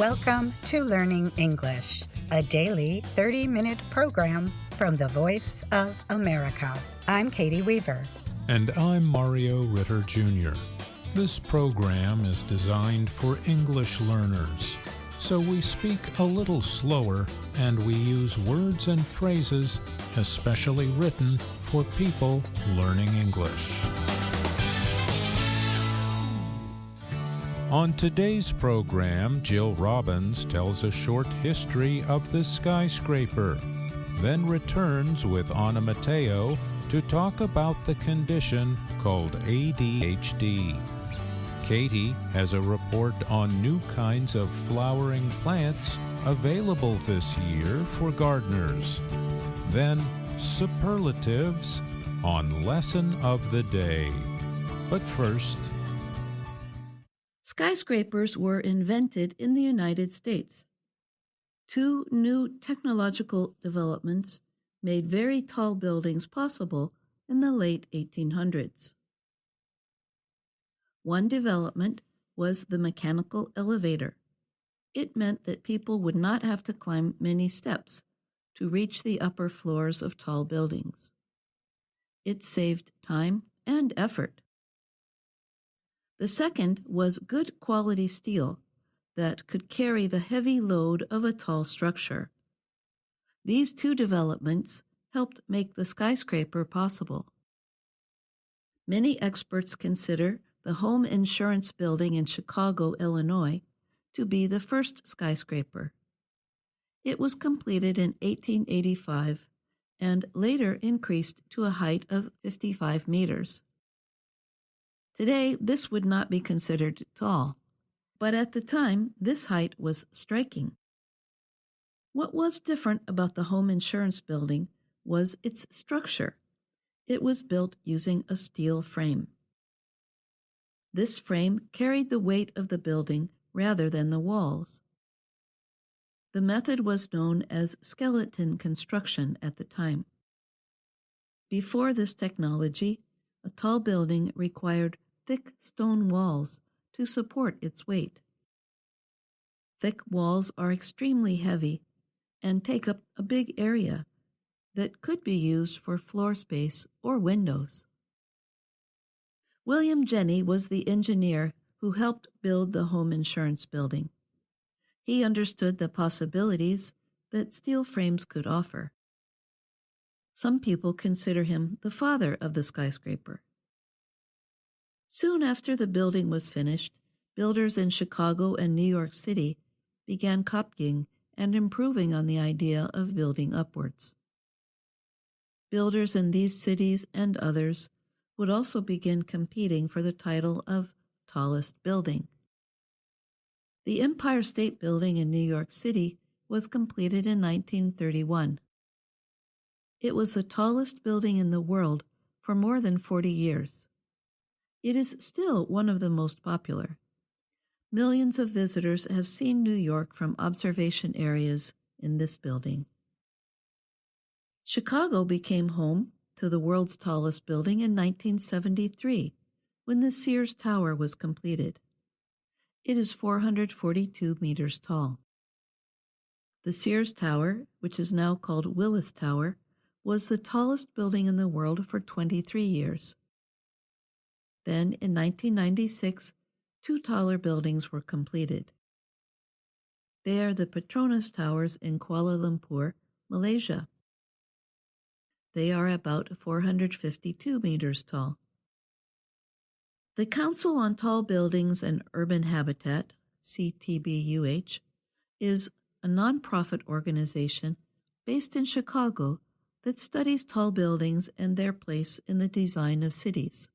Welcome to Learning English, a daily 30-minute program from the Voice of America. I'm Katie Weaver. And I'm Mario Ritter Jr. This program is designed for English learners, so we speak a little slower and we use words and phrases especially written for people learning English. On today's program, Jill Robbins tells a short history of the skyscraper, then returns with Anna Mateo to talk about the condition called ADHD. Katie has a report on new kinds of flowering plants available this year for gardeners. Then, superlatives on Lesson of the Day. But first, skyscrapers were invented in the United States. Two new technological developments made very tall buildings possible in the late 1800s. One development was the mechanical elevator. It meant that people would not have to climb many steps to reach the upper floors of tall buildings. It saved time and effort. The second was good quality steel that could carry the heavy load of a tall structure. These two developments helped make the skyscraper possible. Many experts consider the home insurance building in Chicago, Illinois, to be the first skyscraper. It was completed in 1885 and later increased to a height of 55 meters. Today, this would not be considered tall, but at the time, this height was striking. What was different about the home insurance building was its structure. It was built using a steel frame. This frame carried the weight of the building rather than the walls. The method was known as skeleton construction at the time. Before this technology, a tall building required thick stone walls to support its weight. Thick walls are extremely heavy and take up a big area that could be used for floor space or windows. William Jenney was the engineer who helped build the home insurance building. He understood the possibilities that steel frames could offer. Some people consider him the father of the skyscraper. Soon after the building was finished, builders in Chicago and New York City began copying and improving on the idea of building upwards. Builders in these cities and others would also begin competing for the title of tallest building. The Empire State Building in New York City was completed in 1931. It was the tallest building in the world for more than 40 years. It is still one of the most popular. Millions of visitors have seen New York from observation areas in this building. Chicago became home to the world's tallest building in 1973, when the Sears Tower was completed. It is 442 meters tall. The Sears Tower, which is now called Willis Tower, was the tallest building in the world for 23 years. Then, in 1996, two taller buildings were completed. They are the Petronas Towers in Kuala Lumpur, Malaysia. They are about 452 meters tall. The Council on Tall Buildings and Urban Habitat, CTBUH, is a nonprofit organization based in Chicago that studies tall buildings and their place in the design of cities.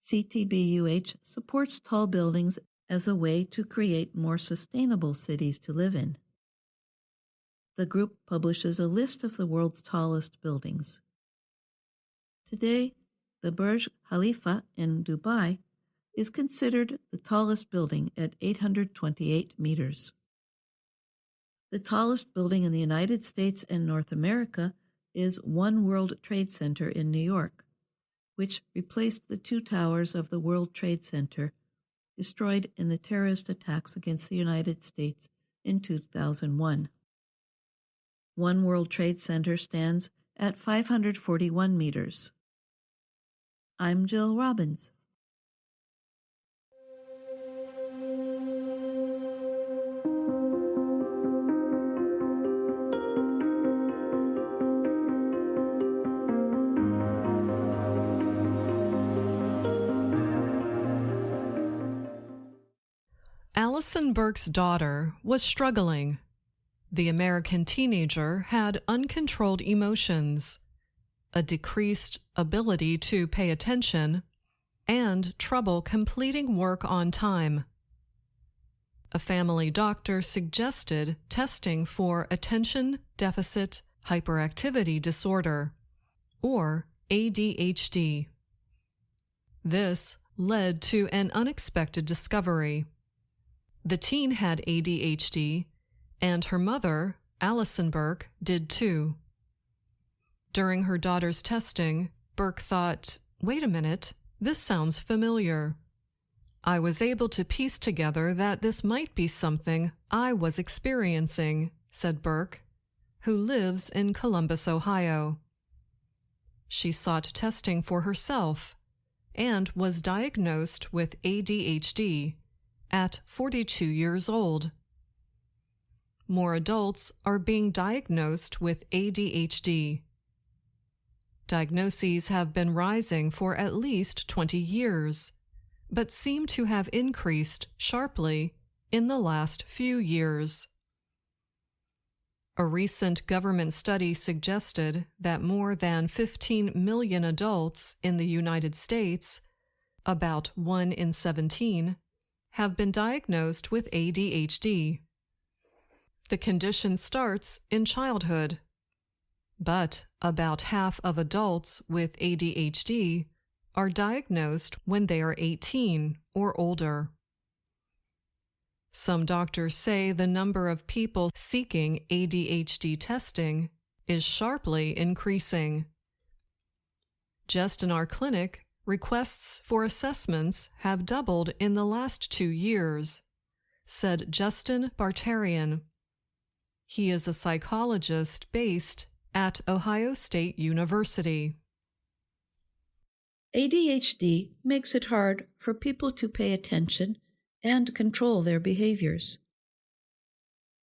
CTBUH supports tall buildings as a way to create more sustainable cities to live in. The group publishes a list of the world's tallest buildings. Today, the Burj Khalifa in Dubai is considered the tallest building at 828 meters. The tallest building in the United States and North America is One World Trade Center in New York, which replaced the two towers of the World Trade Center destroyed in the terrorist attacks against the United States in 2001. One World Trade Center stands at 541 meters. I'm Jill Robbins. Allison Burke's daughter was struggling. The American teenager had uncontrolled emotions, a decreased ability to pay attention, and trouble completing work on time. A family doctor suggested testing for attention deficit hyperactivity disorder, or ADHD. This led to an unexpected discovery. The teen had ADHD, and her mother, Allison Burke, did too. During her daughter's testing, Burke thought, "Wait a minute, this sounds familiar." "I was able to piece together that this might be something I was experiencing," said Burke, who lives in Columbus, Ohio. She sought testing for herself and was diagnosed with ADHD at 42 years old. More adults are being diagnosed with ADHD. Diagnoses have been rising for at least 20 years, but seem to have increased sharply in the last few years. A recent government study suggested that more than 15 million adults in the United States, about 1 in 17, have been diagnosed with ADHD. The condition starts in childhood, but about half of adults with ADHD are diagnosed when they are 18 or older. Some doctors say the number of people seeking ADHD testing is sharply increasing. Just in our clinic, requests for assessments have doubled in the last 2 years, said Justin Bartarian. He is a psychologist based at Ohio State University. ADHD makes it hard for people to pay attention and control their behaviors.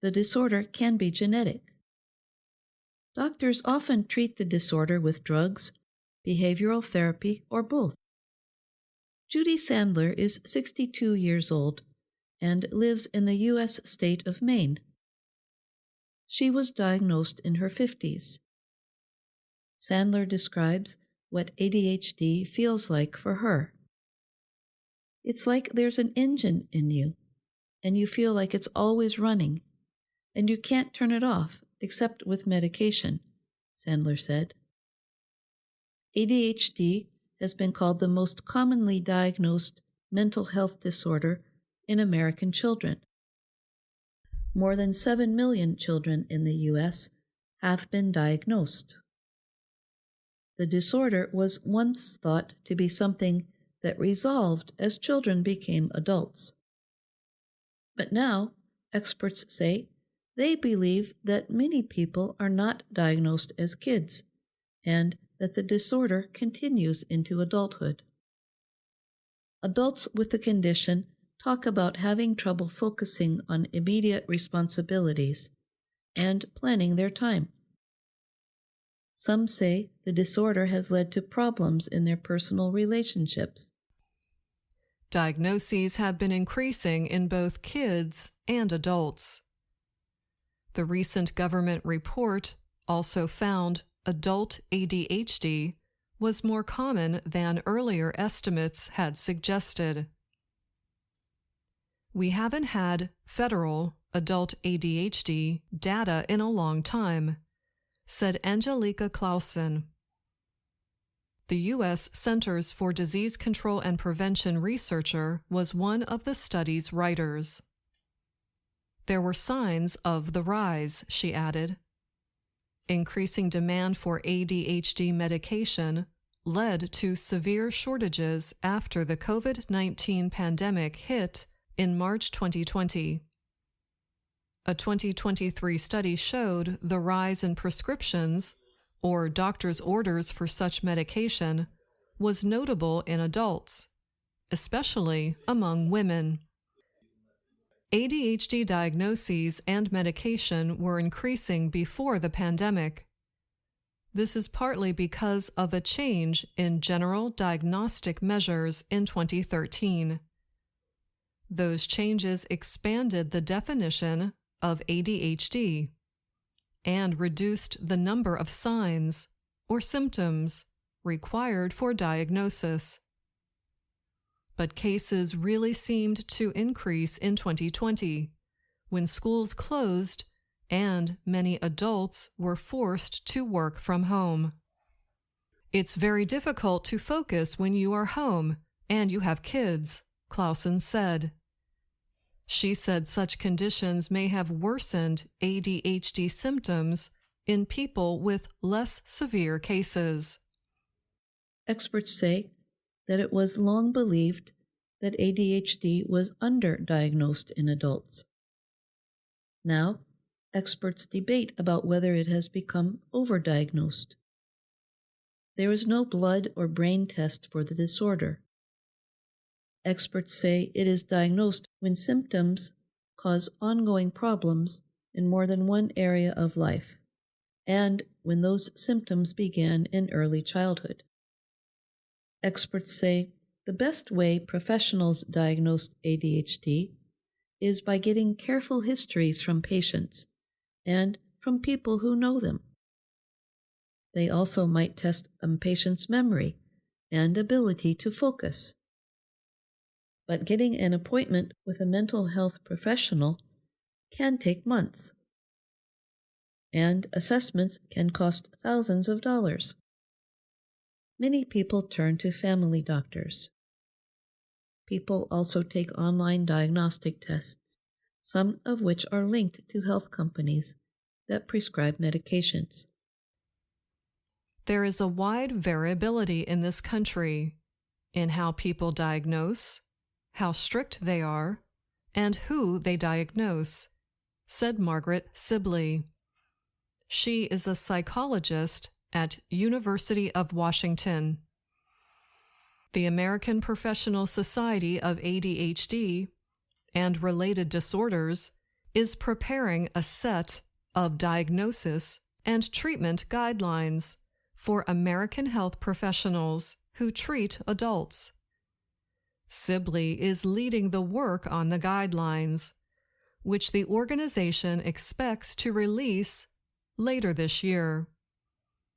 The disorder can be genetic. Doctors often treat the disorder with drugs, behavioral therapy, or both. Judy Sandler is 62 years old and lives in the U.S. state of Maine. She was diagnosed in her 50s. Sandler describes what ADHD feels like for her. "It's like there's an engine in you, and you feel like it's always running, and you can't turn it off except with medication," Sandler said. ADHD has been called the most commonly diagnosed mental health disorder in American children. More than 7 million children in the U.S. have been diagnosed. The disorder was once thought to be something that resolved as children became adults. But now, experts say they believe that many people are not diagnosed as kids, and that the disorder continues into adulthood. Adults with the condition talk about having trouble focusing on immediate responsibilities and planning their time. Some say the disorder has led to problems in their personal relationships. Diagnoses have been increasing in both kids and adults. The recent government report also found adult ADHD was more common than earlier estimates had suggested. We haven't had federal adult ADHD data in a long time, said Angelica Clausen. The U.S. Centers for Disease Control and Prevention researcher was one of the study's writers. There were signs of the rise, she added. Increasing demand for ADHD medication led to severe shortages after the COVID-19 pandemic hit in March 2020. A 2023 study showed the rise in prescriptions, or doctor's orders for such medication, was notable in adults, especially among women. ADHD diagnoses and medication were increasing before the pandemic. This is partly because of a change in general diagnostic measures in 2013. Those changes expanded the definition of ADHD and reduced the number of signs or symptoms required for diagnosis. But cases really seemed to increase in 2020, when schools closed and many adults were forced to work from home. It's very difficult to focus when you are home and you have kids, Clausen said. She said such conditions may have worsened ADHD symptoms in people with less severe cases. Experts say that it was long believed that ADHD was underdiagnosed in adults. Now, experts debate about whether it has become overdiagnosed. There is no blood or brain test for the disorder. Experts say it is diagnosed when symptoms cause ongoing problems in more than one area of life, and when those symptoms began in early childhood. Experts say the best way professionals diagnose ADHD is by getting careful histories from patients and from people who know them. They also might test a patient's memory and ability to focus. But getting an appointment with a mental health professional can take months, and assessments can cost thousands of dollars. Many people turn to family doctors. People also take online diagnostic tests, some of which are linked to health companies that prescribe medications. There is a wide variability in this country in how people diagnose, how strict they are, and who they diagnose, said Margaret Sibley. She is a psychologist at University of Washington. The American Professional Society of ADHD and Related Disorders is preparing a set of diagnosis and treatment guidelines for American health professionals who treat adults. Sibley is leading the work on the guidelines, which the organization expects to release later this year.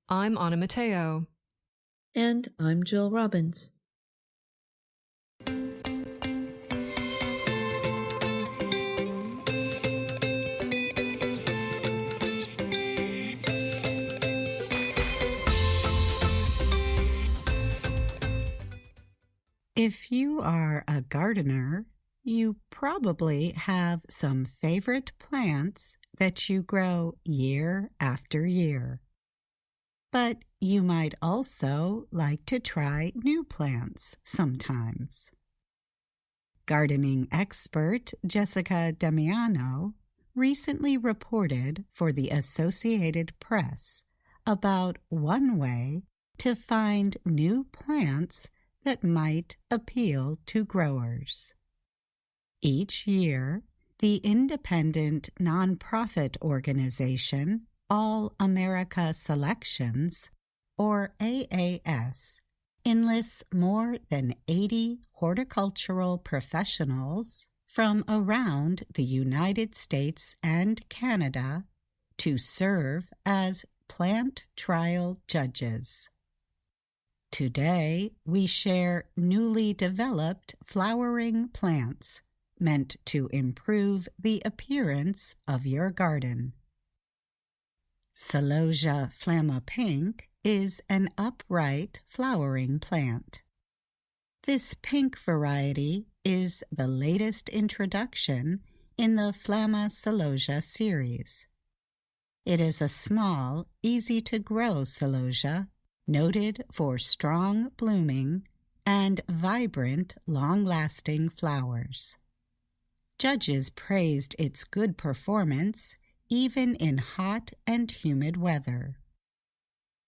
I'm Anna Mateo. And I'm Jill Robbins. If you are a gardener, you probably have some favorite plants that you grow year after year. But you might also like to try new plants sometimes. Gardening expert Jessica Damiano recently reported for the Associated Press about one way to find new plants that might appeal to growers. Each year, the independent nonprofit organization All America Selections, or AAS, enlists more than 80 horticultural professionals from around the United States and Canada to serve as plant trial judges. Today, we share newly developed flowering plants meant to improve the appearance of your garden. Celosia flamma pink is an upright flowering plant. This pink variety is the latest introduction in the Flamma celosia series. It is a small, easy-to-grow celosia noted for strong blooming and vibrant, long-lasting flowers. Judges praised its good performance even in hot and humid weather.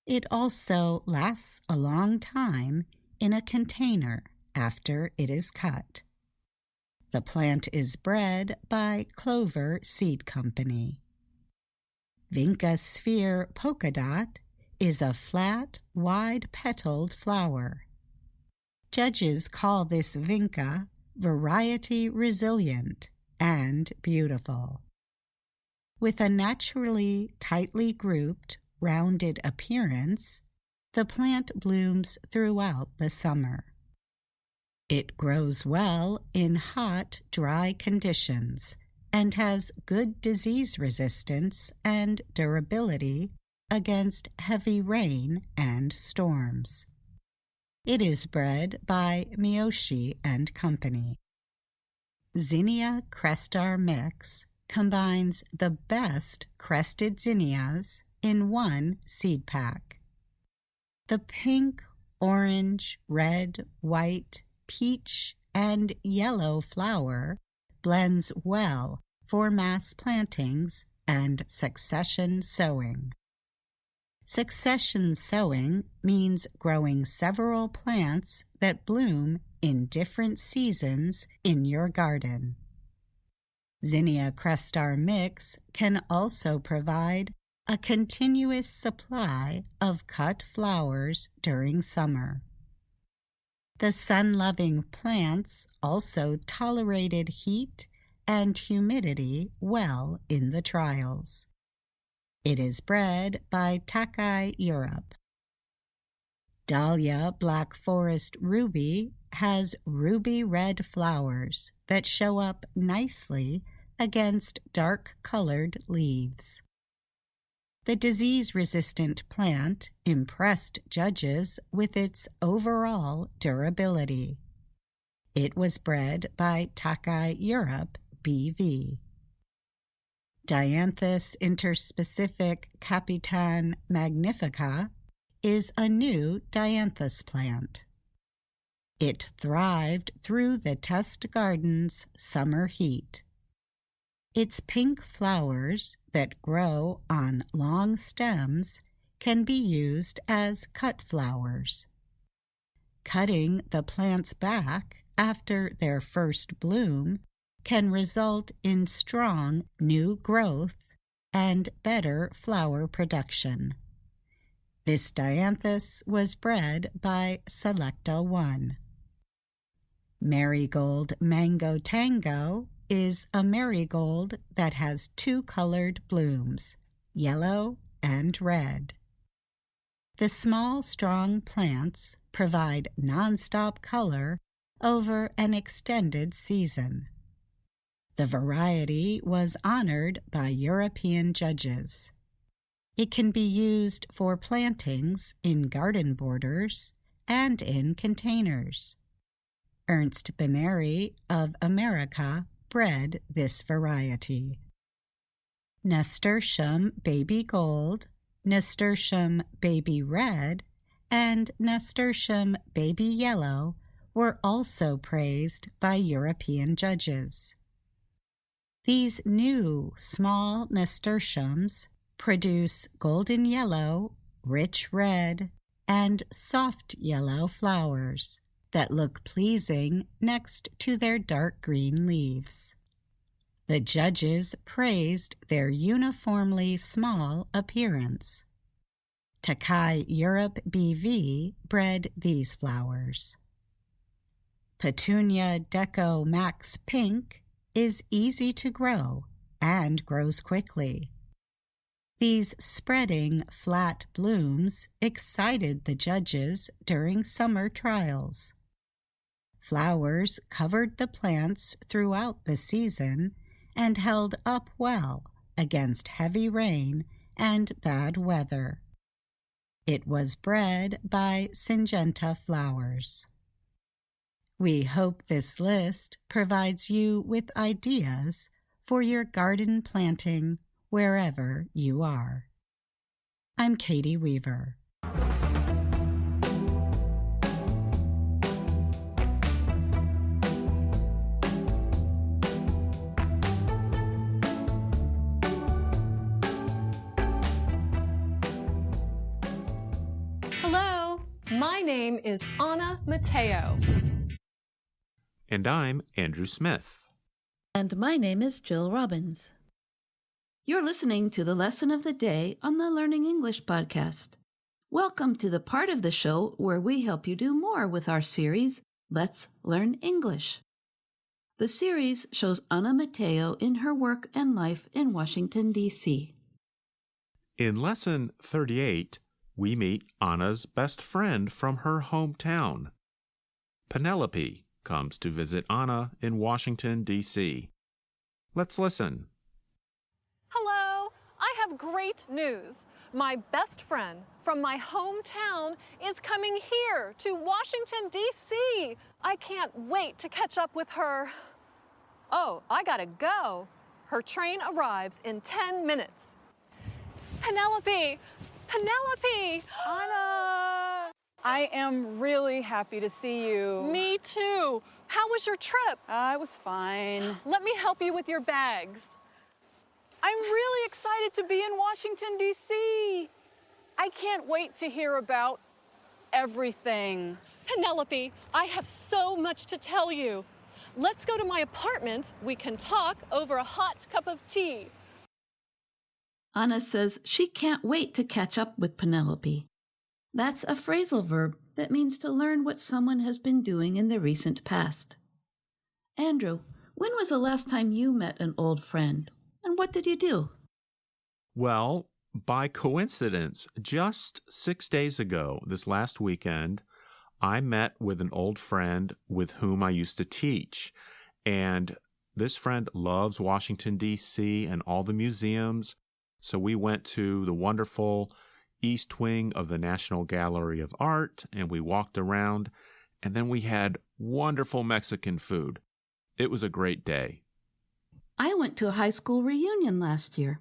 It also lasts a long time in a container after it is cut. The plant is bred by Clover Seed Company. Vinca Sphere Polka Dot is a flat, wide-petaled flower. Judges call this vinca variety resilient and beautiful. With a naturally tightly grouped, rounded appearance, the plant blooms throughout the summer. It grows well in hot, dry conditions and has good disease resistance and durability against heavy rain and storms. It is bred by Miyoshi and Company. Zinnia Crestar Mix combines the best crested zinnias in one seed pack. The pink, orange, red, white, peach, and yellow flower blends well for mass plantings and succession sowing. Succession sowing means growing several plants that bloom in different seasons in your garden. Zinnia Crestar Mix can also provide a continuous supply of cut flowers during summer. The sun-loving plants also tolerated heat and humidity well in the trials. It is bred by Takai Europe. Dahlia Black Forest Ruby has ruby red flowers that show up nicely against dark-colored leaves. The disease-resistant plant impressed judges with its overall durability. It was bred by Takai Europe BV. Dianthus interspecific Capitan magnifica is a new dianthus plant. It thrived through the test garden's summer heat. Its pink flowers that grow on long stems can be used as cut flowers. Cutting the plants back after their first bloom can result in strong new growth and better flower production. This dianthus was bred by Selecta 1. Marigold Mango Tango is a marigold that has two colored blooms, yellow and red. The small, strong plants provide nonstop color over an extended season. The variety was honored by European judges. It can be used for plantings in garden borders and in containers. Ernst Beneri of America bred this variety. Nasturtium Baby Gold, Nasturtium Baby Red, and Nasturtium Baby Yellow were also praised by European judges. These new small nasturtiums produce golden yellow, rich red, and soft yellow flowers that look pleasing next to their dark green leaves. The judges praised their uniformly small appearance. Takai Europe BV bred these flowers. Petunia Deco Max Pink is easy to grow and grows quickly. These spreading, flat blooms excited the judges during summer trials. Flowers covered the plants throughout the season and held up well against heavy rain and bad weather. It was bred by Syngenta Flowers. We hope this list provides you with ideas for your garden planting wherever you are. I'm Katie Weaver. My name is Anna Mateo. And I'm Andrew Smith. And my name is Jill Robbins. You're listening to the Lesson of the Day on the Learning English podcast. Welcome to the part of the show where we help you do more with our series, Let's Learn English. The series shows Anna Mateo in her work and life in Washington, D.C. In Lesson 38, we meet Anna's best friend from her hometown. Penelope comes to visit Anna in Washington, D.C. Let's listen. Hello, I have great news. My best friend from my hometown is coming here to Washington, D.C. I can't wait to catch up with her. Oh, I gotta go. Her train arrives in 10 minutes. Penelope! Penelope! Anna! I am really happy to see you. Me too. How was your trip? I was fine. Let me help you with your bags. I'm really excited to be in Washington, D.C. I can't wait to hear about everything. Penelope, I have so much to tell you. Let's go to my apartment. We can talk over a hot cup of tea. Anna says she can't wait to catch up with Penelope. That's a phrasal verb that means to learn what someone has been doing in the recent past. Andrew, when was the last time you met an old friend? And what did you do? Well, by coincidence, just 6 days ago, this last weekend, I met with an old friend with whom I used to teach. And this friend loves Washington, D.C. and all the museums. So we went to the wonderful East Wing of the National Gallery of Art, and we walked around, and then we had wonderful Mexican food. It was a great day. I went to a high school reunion last year.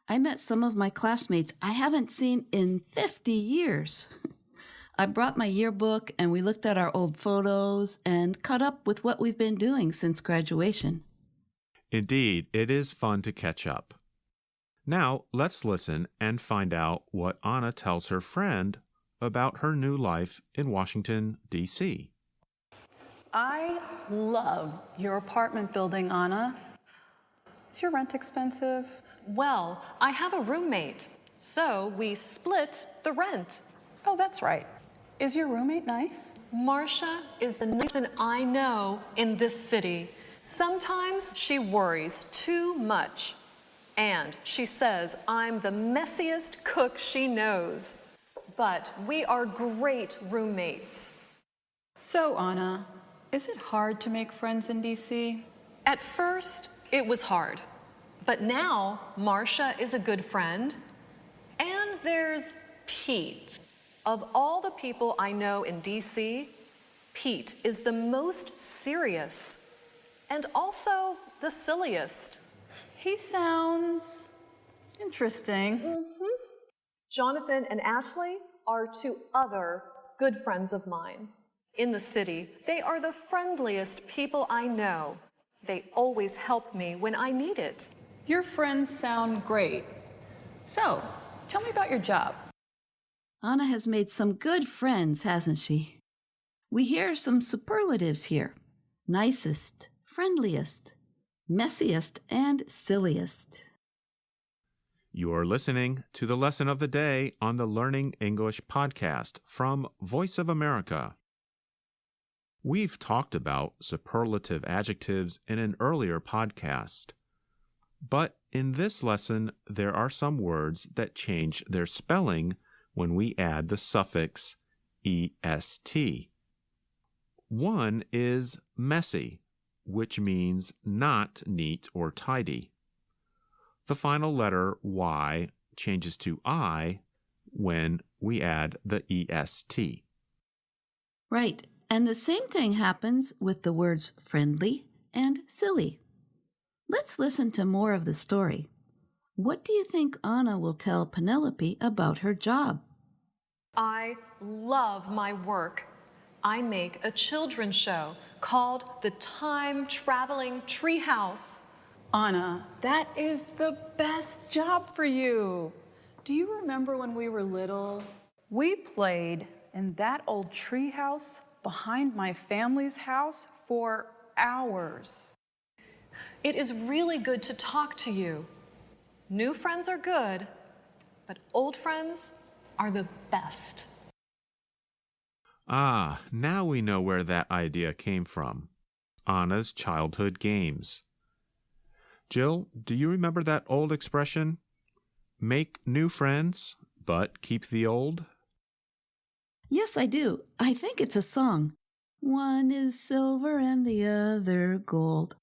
I met some of my classmates I haven't seen in 50 years. I brought my yearbook and we looked at our old photos and caught up with what we've been doing since graduation. Indeed, it is fun to catch up. Now, let's listen and find out what Anna tells her friend about her new life in Washington, D.C. I love your apartment building, Anna. Is your rent expensive? Well, I have a roommate, so we split the rent. Oh, that's right. Is your roommate nice? Marcia is the nicest person I know in this city. Sometimes she worries too much. And she says I'm the messiest cook she knows. But we are great roommates. So, Anna, is it hard to make friends in D.C.? At first, it was hard. But now, Marcia is a good friend. And there's Pete. Of all the people I know in D.C., Pete is the most serious and also the silliest. He sounds interesting. Jonathan and Ashley are two other good friends of mine. In the city, they are the friendliest people I know. They always help me when I need it. Your friends sound great. So, tell me about your job. Anna has made some good friends, hasn't she? We hear some superlatives here. Nicest, friendliest, messiest, and silliest. You're listening to the Lesson of the Day on the Learning English podcast from Voice of America. We've talked about superlative adjectives in an earlier podcast. But in this lesson, there are some words that change their spelling when we add the suffix est. One is messy, which means not neat or tidy. The final letter Y changes to I when we add the est. Right, and the same thing happens with the words friendly and silly. Let's listen to more of the story. What do you think Anna will tell Penelope about her job? I love my work. I make a children's show called The Time-Traveling Treehouse. Anna, that is the best job for you. Do you remember when we were little? We played in that old tree house behind my family's house for hours. It is really good to talk to you. New friends are good, but old friends are the best. Ah, now we know where that idea came from. Anna's childhood games. Jill, do you remember that old expression? Make new friends, but keep the old? Yes, I do. I think it's a song. One is silver and the other gold.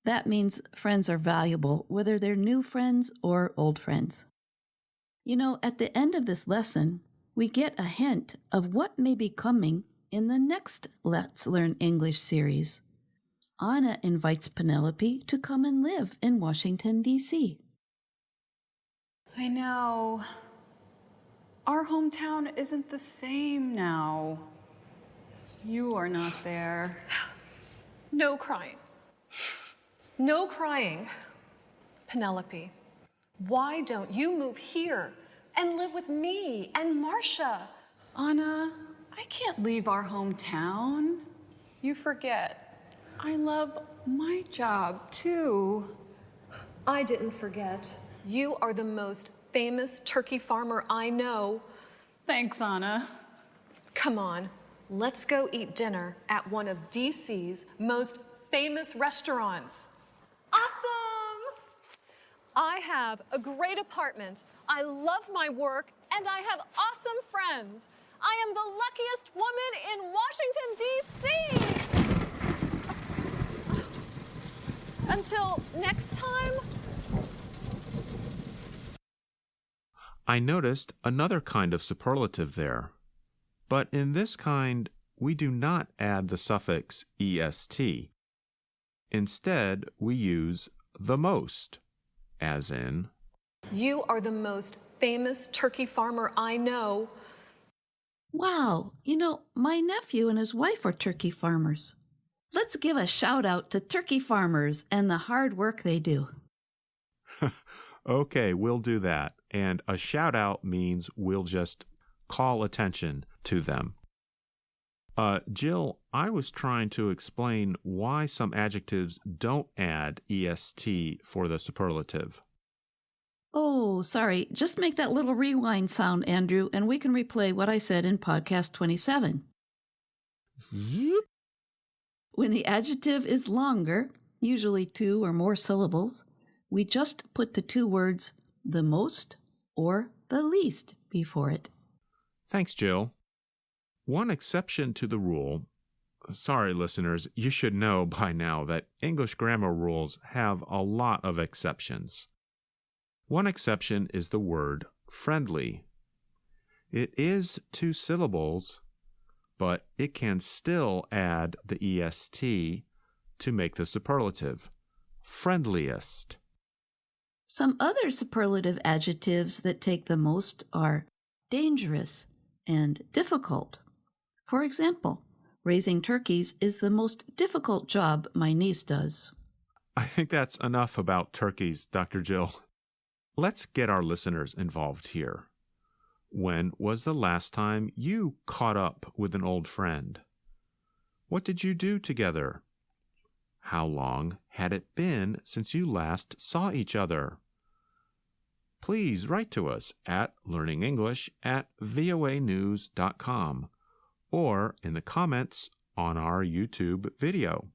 That means friends are valuable, whether they're new friends or old friends. You know, at the end of this lesson, we get a hint of what may be coming in the next Let's Learn English series. Anna invites Penelope to come and live in Washington, D.C. I know. Our hometown isn't the same now. You are not there. No crying. No crying. Penelope, why don't you move here and live with me and Marcia? Anna, I can't leave our hometown. You forget. I love my job, too. I didn't forget. You are the most famous turkey farmer I know. Thanks, Anna. Come on, let's go eat dinner at one of DC's most famous restaurants. Awesome! I have a great apartment. I love my work, and I have awesome friends. I am the luckiest woman in Washington, D.C. Until next time. I noticed another kind of superlative there. But in this kind, we do not add the suffix est. Instead, we use the most, as in, You are the most famous turkey farmer I know. Wow, you know, my nephew and his wife are turkey farmers. Let's give a shout out to turkey farmers and the hard work they do. Okay, we'll do that. And a shout out means we'll just call attention to them. Jill, I was trying to explain why some adjectives don't add est for the superlative. Oh, sorry. Just make that little rewind sound, Andrew, and we can replay what I said in podcast 27. Yep. When the adjective is longer, usually 2 or more syllables, we just put the 2 words the most or the least before it. Thanks, Jill. One exception to the rule. Sorry, listeners, you should know by now that English grammar rules have a lot of exceptions. One exception is the word friendly. It is 2 syllables, but it can still add the est to make the superlative, friendliest. Some other superlative adjectives that take the most are dangerous and difficult. For example, raising turkeys is the most difficult job my niece does. I think that's enough about turkeys, Dr. Jill. Let's get our listeners involved here. When was the last time you caught up with an old friend? What did you do together? How long had it been since you last saw each other? Please write to us at learningenglish@voanews.com or in the comments on our YouTube video.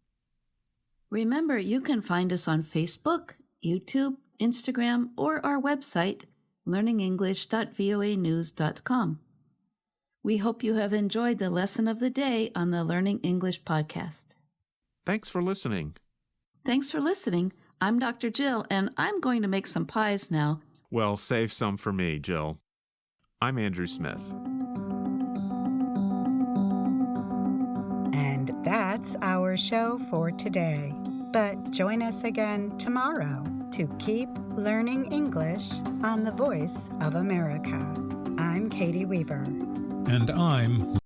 Remember, you can find us on Facebook, YouTube, Instagram, or our website, learningenglish.voanews.com. We hope you have enjoyed the lesson of the day on the Learning English podcast. Thanks for listening. Thanks for listening. I'm Dr. Jill, and I'm going to make some pies now. Well, save some for me, Jill. I'm Andrew Smith. And that's our show for today. But join us again tomorrow to keep learning English on the Voice of America. I'm Katie Weaver. And I'm